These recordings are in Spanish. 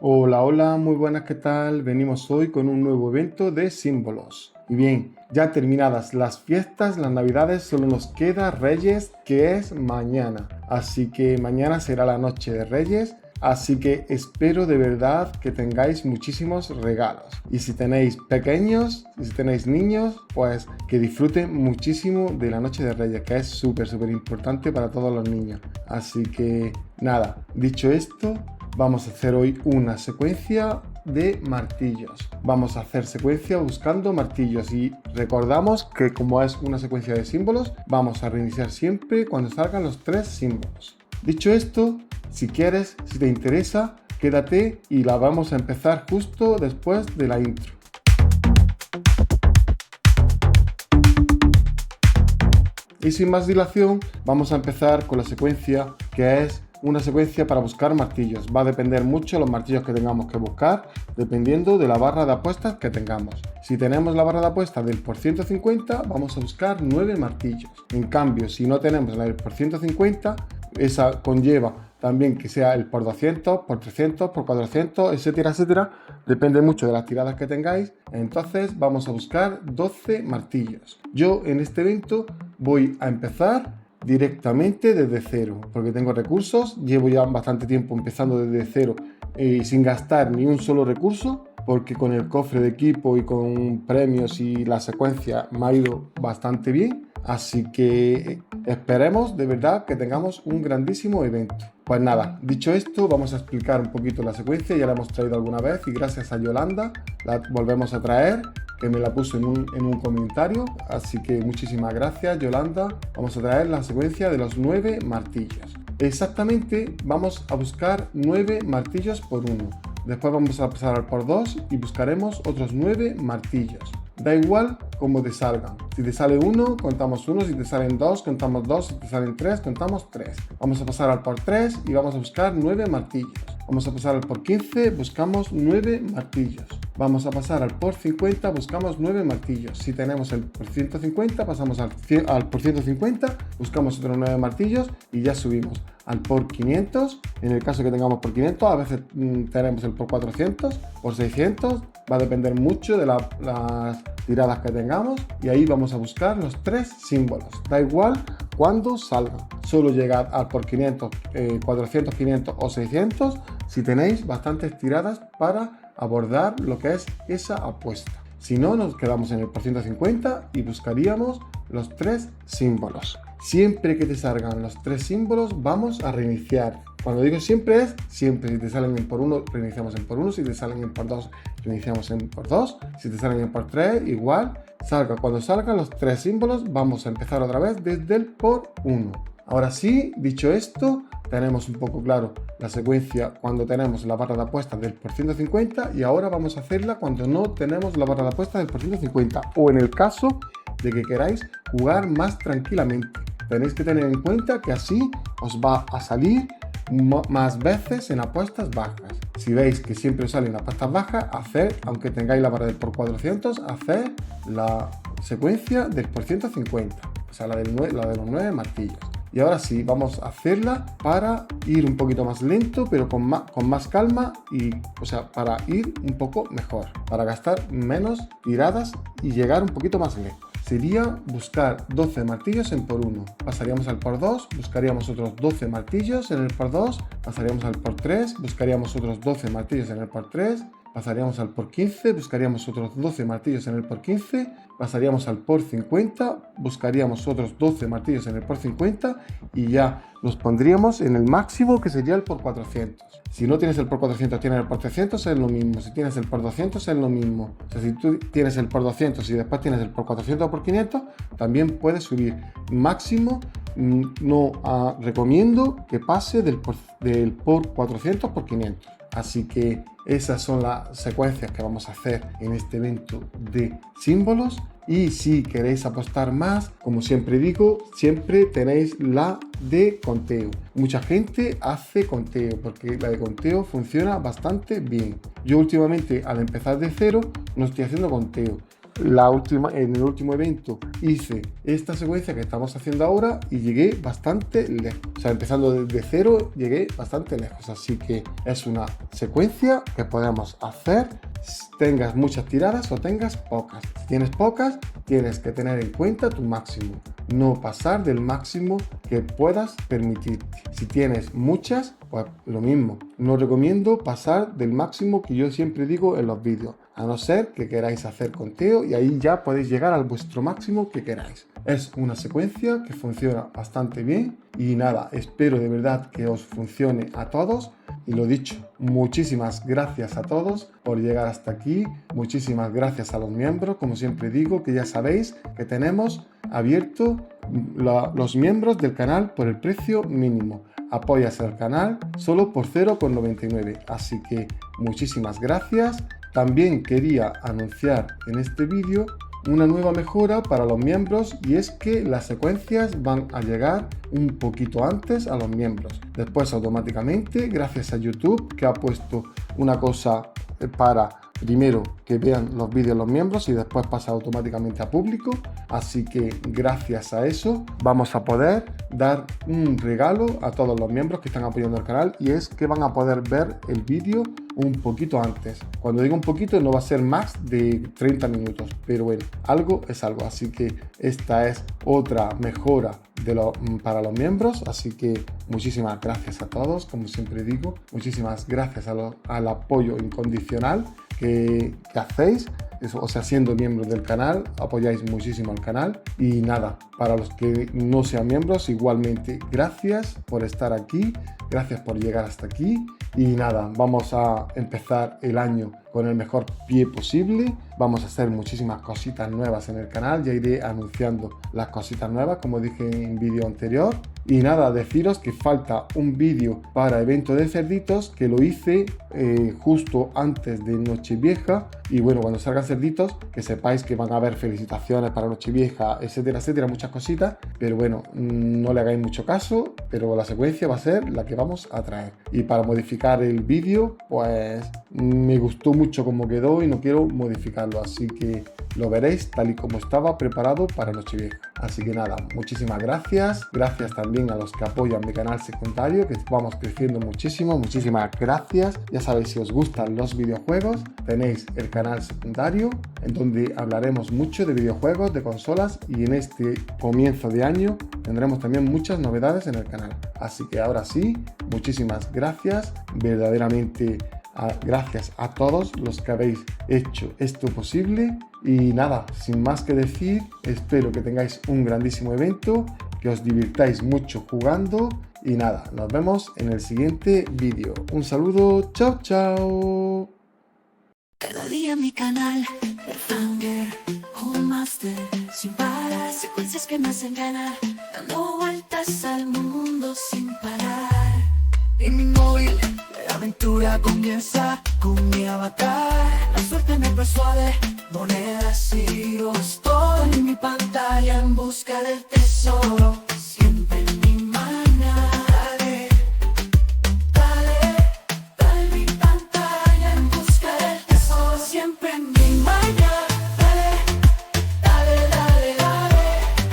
Hola, hola, muy buenas, ¿qué tal? Venimos hoy con un nuevo evento de símbolos. Y bien, ya terminadas las fiestas, las navidades, solo nos queda Reyes, que es mañana. Así que mañana será la noche de Reyes, así que espero de verdad que tengáis muchísimos regalos. Y si tenéis pequeños, y si tenéis niños, pues que disfruten muchísimo de la noche de Reyes, que es súper importante para todos los niños. Así que nada, dicho esto, vamos a hacer hoy una secuencia de martillos. Vamos a hacer secuencia buscando martillos y recordamos que como es una secuencia de símbolos, vamos a reiniciar siempre cuando salgan los 3 símbolos. Dicho esto, si quieres, si te interesa, quédate y la vamos a empezar justo después de la intro. Y sin más dilación, vamos a empezar con la secuencia que es una secuencia para buscar martillos. Va a depender mucho de los martillos que tengamos que buscar, dependiendo de la barra de apuestas que tengamos. Si tenemos la barra de apuestas del por 150, vamos a buscar 9 martillos. En cambio, si no tenemos la del por 150, esa conlleva también que sea el por 200, por 300, por 400, etcétera, etcétera. Depende mucho de las tiradas que tengáis. Entonces vamos a buscar 12 martillos. Yo en este evento voy a empezar directamente desde cero, porque tengo recursos, llevo ya bastante tiempo empezando desde cero sin gastar ni un solo recurso, porque con el cofre de equipo y con premios y la secuencia me ha ido bastante bien, así que esperemos de verdad que tengamos un grandísimo evento. Pues nada, dicho esto, vamos a explicar un poquito la secuencia, ya la hemos traído alguna vez y gracias a Yolanda la volvemos a traer, que me la puso en un comentario, así que muchísimas gracias Yolanda. Vamos a traer la secuencia de los 9 martillos. Exactamente vamos a buscar 9 martillos por 1. Después vamos a pasar al por 2 y buscaremos otros 9 martillos. Da igual cómo te salgan. Si te sale 1, contamos 1. Si te salen 2, contamos 2. Si te salen 3, contamos 3. Vamos a pasar al por 3 y vamos a buscar 9 martillos. Vamos a pasar al por 15, buscamos 9 martillos. Vamos a pasar al por 50, buscamos 9 martillos. Si tenemos el por 150, pasamos al por 150, buscamos otros 9 martillos y ya subimos al por 500. En el caso que tengamos por 500, a veces tenemos el por 400, por 600. Va a depender mucho de las tiradas que tengamos. Y ahí vamos a buscar los 3 símbolos. Da igual cuándo salgan. Solo llegad al por 500, 400, 500 o 600 si tenéis bastantes tiradas para abordar lo que es esa apuesta. Si no, nos quedamos en el por 150 y buscaríamos los 3 símbolos. Siempre que te salgan los 3 símbolos, vamos a reiniciar. Cuando digo siempre es siempre. Si te salen en por 1, reiniciamos en por 1. Si te salen en por 2, reiniciamos en por 2. Si te salen en por 3, igual. Cuando salgan los 3 símbolos, vamos a empezar otra vez desde el por 1. Ahora sí, dicho esto, tenemos un poco claro la secuencia cuando tenemos la barra de apuestas del por 150 y ahora vamos a hacerla cuando no tenemos la barra de apuestas del por 150 o en el caso de que queráis jugar más tranquilamente. Tenéis que tener en cuenta que así os va a salir más veces en apuestas bajas. Si veis que siempre os salen apuestas bajas, haced, aunque tengáis la barra del por 400, haced la secuencia del por 150, o sea la de los 9 martillos. Y ahora sí, vamos a hacerla para ir un poquito más lento, pero con más calma y, para ir un poco mejor, para gastar menos tiradas y llegar un poquito más lejos. Sería buscar 12 martillos en por 1. Pasaríamos al por 2, buscaríamos otros 12 martillos en el por 2, pasaríamos al por 3, buscaríamos otros 12 martillos en el por 3, pasaríamos al por 15, buscaríamos otros 12 martillos en el por 15, pasaríamos al por 50, buscaríamos otros 12 martillos en el por 50 y ya los pondríamos en el máximo que sería el por 400. Si no tienes el por 400, tienes el por 300, es lo mismo. Si tienes el por 200, es lo mismo. O sea, si tú tienes el por 200 y después tienes el por 400 o por 500, también puedes subir. Máximo, no recomiendo que pase del por 400 por 500. Así que esas son las secuencias que vamos a hacer en este evento de símbolos. Y si queréis apostar más, como siempre digo, siempre tenéis la de conteo. Mucha gente hace conteo porque la de conteo funciona bastante bien. Yo últimamente al empezar de cero no estoy haciendo conteo. en el último evento hice esta secuencia que estamos haciendo ahora y llegué bastante lejos. O sea, empezando desde cero, llegué bastante lejos. Así que es una secuencia que podemos hacer, tengas muchas tiradas o tengas pocas. Si tienes pocas, tienes que tener en cuenta tu máximo, no pasar del máximo que puedas permitirte. Si tienes muchas, pues lo mismo. No recomiendo pasar del máximo que yo siempre digo en los vídeos, a no ser que queráis hacer conteo y ahí ya podéis llegar al vuestro máximo que queráis. Es una secuencia que funciona bastante bien y nada, espero de verdad que os funcione a todos. Y lo dicho, muchísimas gracias a todos por llegar hasta aquí. Muchísimas gracias a los miembros, como siempre digo, que ya sabéis que tenemos abierto los miembros del canal por el precio mínimo. Apoyas al canal solo por 0,99. Así que muchísimas gracias. También quería anunciar en este vídeo una nueva mejora para los miembros, y es que las secuencias van a llegar un poquito antes a los miembros. Después automáticamente, gracias a YouTube, que ha puesto una cosa para primero que vean los vídeos los miembros y después pasa automáticamente a público. Así que gracias a eso vamos a poder dar un regalo a todos los miembros que están apoyando el canal, y es que van a poder ver el vídeo un poquito antes. Cuando digo un poquito, no va a ser más de 30 minutos, pero bueno, algo es algo. Así que esta es otra mejora para los miembros. Así que muchísimas gracias a todos, como siempre digo, muchísimas gracias al apoyo incondicional que hacéis. O sea, siendo miembros del canal, apoyáis muchísimo al canal. Y nada, para los que no sean miembros, igualmente gracias por estar aquí, gracias por llegar hasta aquí. Y nada, vamos a empezar el año con el mejor pie posible. Vamos a hacer muchísimas cositas nuevas en el canal, ya iré anunciando las cositas nuevas como dije en vídeo anterior. Y nada, deciros que falta un vídeo para evento de cerditos, que lo hice justo antes de Nochevieja. Y bueno, cuando salgan cerditos, que sepáis que van a haber felicitaciones para Nochevieja, etcétera, etcétera, muchas cositas. Pero bueno, no le hagáis mucho caso, pero la secuencia va a ser la que vamos a traer. Y para modificar el vídeo, pues me gustó mucho cómo quedó y no quiero modificarlo, así que lo veréis tal y como estaba preparado para Nochevieja. Así que nada, muchísimas gracias. Gracias también a los que apoyan mi canal secundario, que vamos creciendo muchísimo. Muchísimas gracias. Ya sabéis, si os gustan los videojuegos, tenéis el canal secundario en donde hablaremos mucho de videojuegos, de consolas, y en este comienzo de año tendremos también muchas novedades en el canal. Así que ahora sí, muchísimas gracias. Verdaderamente gracias a todos los que habéis hecho esto posible. Y nada, sin más que decir, espero que tengáis un grandísimo evento, que os divirtáis mucho jugando. Y nada, nos vemos en el siguiente vídeo. Un saludo, chao, chao. Cada día mi canal, el Fangirl, un máster, sin parar, secuencias que me hacen ganar, dando vueltas al mundo sin parar. En mi móvil, la aventura comienza con mi avatar. La suerte me persuade, monedas y giros, todo en mi pantalla en busca del tesoro. Siempre en mi mana, dale, dale, dale mi pantalla en busca del tesoro. Siempre en mi mana, dale, dale, dale, dale.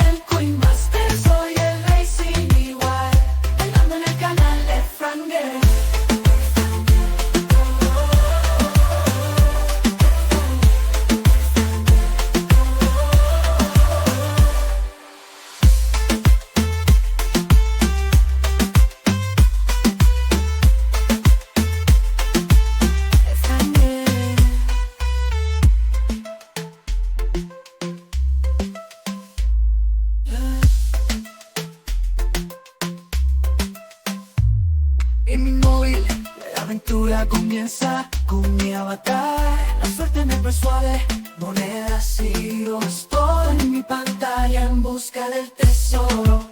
El Queen Master, soy el rey sin igual, bailando en el canal de Fangirl. En mi móvil, la aventura comienza con mi avatar. La suerte me persuade, monedas y giros, todo en mi pantalla en busca del tesoro.